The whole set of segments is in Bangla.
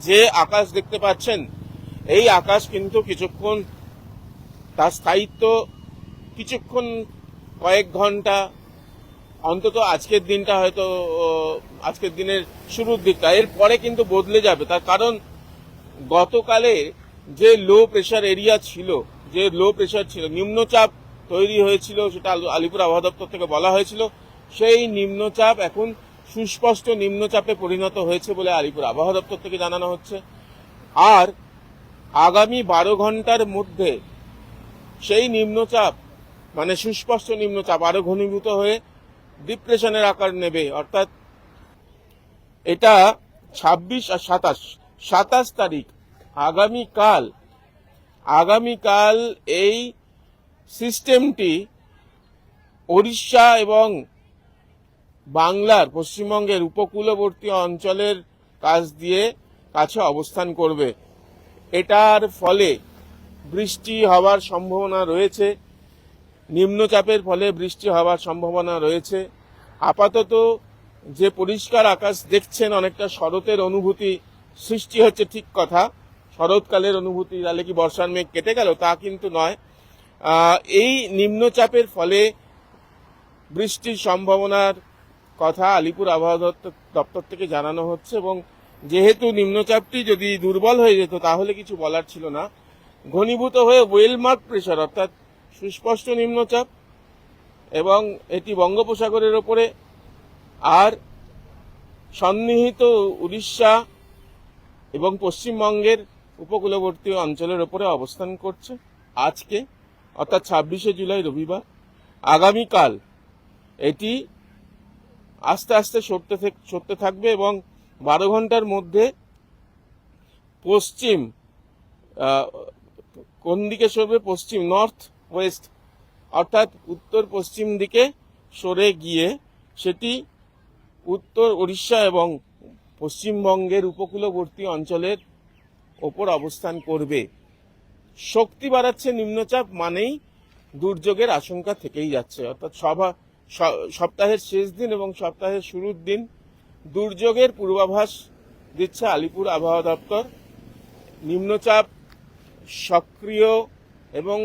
যে আকাশ দেখতে পাচ্ছেন এই আকাশ কিন্তু কিছুক্ষণ তার স্থায়িত্ব কিছুক্ষণ কয়েক ঘন্টা অন্তত আজকের দিনটা হয়তো আজকের দিনের শুরুর দিকটা এরপরে কিন্তু বদলে যাবে। তার কারণ গতকালে যে লো প্রেশার এরিয়া ছিল, যে লো প্রেশার ছিল, নিম্নচাপ তৈরি হয়েছিল, সেটা আলিপুর আবহাওয়া দপ্তর থেকে বলা হয়েছিল, সেই নিম্নচাপ এখন সুস্পষ্ট নিম্নচাপে পরিণত হয়েছে বলে আলিপুর আবহাওয়া দপ্তর থেকে জানানো হচ্ছে। আর আগামী 12 ঘন্টার মধ্যে সেই নিম্নচাপ মানে সুস্পষ্ট নিম্নচাপ আরো ঘনীভূত হয়ে ডিপ্রেশনের আকার নেবে। অর্থাৎ এটা 26 আর 27 তারিখ আগামীকাল এই সিস্টেমটি ওড়িশা এবং বাংলার পশ্চিমবঙ্গের উপকূলবর্তী অঞ্চলের কাছে অবস্থান করবে। এটার ফলে বৃষ্টি হওয়ার সম্ভাবনা রয়েছে, নিম্নচাপের ফলে বৃষ্টি হওয়ার সম্ভাবনা রয়েছে। আপাতত যে পরিষ্কার আকাশ দেখছেন, অনেকটা শরতের অনুভূতি সৃষ্টি হচ্ছে, ঠিক কথা, শরৎকালের অনুভূতি, তাহলে কি বর্ষার মেঘ কেটে গেল, তা কিন্তু নয়। এই নিম্নচাপের ফলে বৃষ্টির সম্ভাবনার কথা আলিপুর আবহাওয়া দপ্তর থেকে জানানো হচ্ছে। এবং যেহেতু নিম্নচাপটি যদি দুর্বল হয়ে যেত তাহলে কিছু বলার ছিল না, ঘনীভূত হয়ে ওয়েলমার্ক প্রেশার অর্থাৎ সুস্পষ্ট নিম্নচাপ, এবং এটি বঙ্গোপসাগরের ওপরে আর সন্নিহিত উড়িষ্যা এবং পশ্চিমবঙ্গের উপকূলবর্তী অঞ্চলের ওপরে অবস্থান করছে আজকে, অর্থাৎ 26শে জুলাই রবিবার। আগামীকাল এটি আস্তে আস্তে সরতে থাকবে এবং 12 ঘন্টার মধ্যে পশ্চিম কোন দিকে সরবে, পশ্চিম নর্থ ওয়েস্ট অর্থাৎ উত্তর পশ্চিম দিকে সরে গিয়ে সেটি উত্তর উড়িষ্যা এবং পশ্চিমবঙ্গের উপকূলবর্তী অঞ্চলের ওপর অবস্থান করবে। শক্তি বাড়াচ্ছে নিম্নচাপ মানেই দুর্যোগের আশঙ্কা থেকেই যাচ্ছে। অর্থাৎ সপ্তাহের শেষ দিন এবং সপ্তাহের শুরুর দিন দুর্যোগের পূর্বাভাস দিচ্ছে আলিপুর আবহাওয়া দপ্তর। নিম্নচাপ সক্রিয় এবং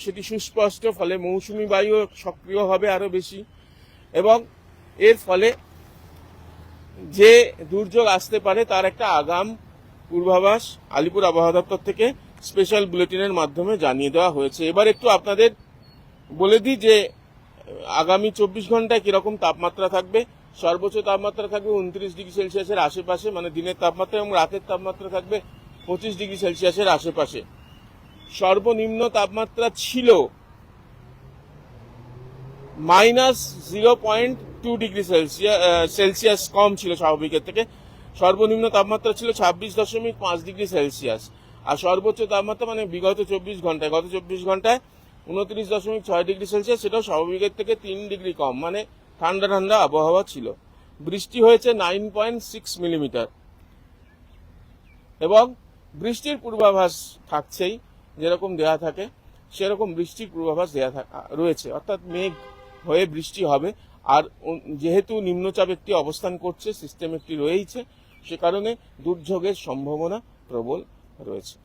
সেটি সুস্পষ্ট, ফলে মৌসুমী বায়ু সক্রিয় হবে আরো বেশি, এবং এর ফলে যে দুর্যোগ আসতে পারে তার একটা আগাম পূর্বাভাস আলিপুর আবহাওয়া দপ্তর থেকে স্পেশাল বুলেটিনের মাধ্যমে জানিয়ে দেওয়া হয়েছে। এবার একটু আপনাদের বলে দিই যে আগামী 24 ঘন্টায় কিরকম তাপমাত্রা থাকবে। সর্বোচ্চ তাপমাত্রা থাকবে 29 ডিগ্রি সেলসিয়াসের আশেপাশে, মানে দিনের তাপমাত্রা, এবং রাতের তাপমাত্রা থাকবে 25 ডিগ্রি সেলসিয়াসের আশেপাশে। সর্বনিম্ন তাপমাত্রা ছিল -0.2 ডিগ্রি সেলসিয়াস কম ছিল স্বাভাবিকের থেকে। সর্বনিম্ন তাপমাত্রা ছিল 26.5 ডিগ্রি সেলসিয়াস, আর সর্বোচ্চ তাপমাত্রা মানে গত 24 ঘন্টায় 29.6 ডিগ্রি সেলসিয়াস, সেটাও স্বাভাবিকের থেকে 3 ডিগ্রি কম, মানে ঠান্ডা ঠান্ডা আবহাওয়া ছিল। বৃষ্টি হয়েছে 9.6 মিলিমিটার, এবং বৃষ্টির পূর্বাভাস থাকছেই, যেরকম দেয়া থাকে সেরকম বৃষ্টির পূর্বাভাস রয়েছে, অর্থাৎ মেঘ হয়ে বৃষ্টি হবে। আর যেহেতু নিম্নচাপ একটি অবস্থান করছে, সিস্টেম একটি রয়েছে, সে কারণে দুর্যোগের সম্ভাবনা প্রবল রয়েছে।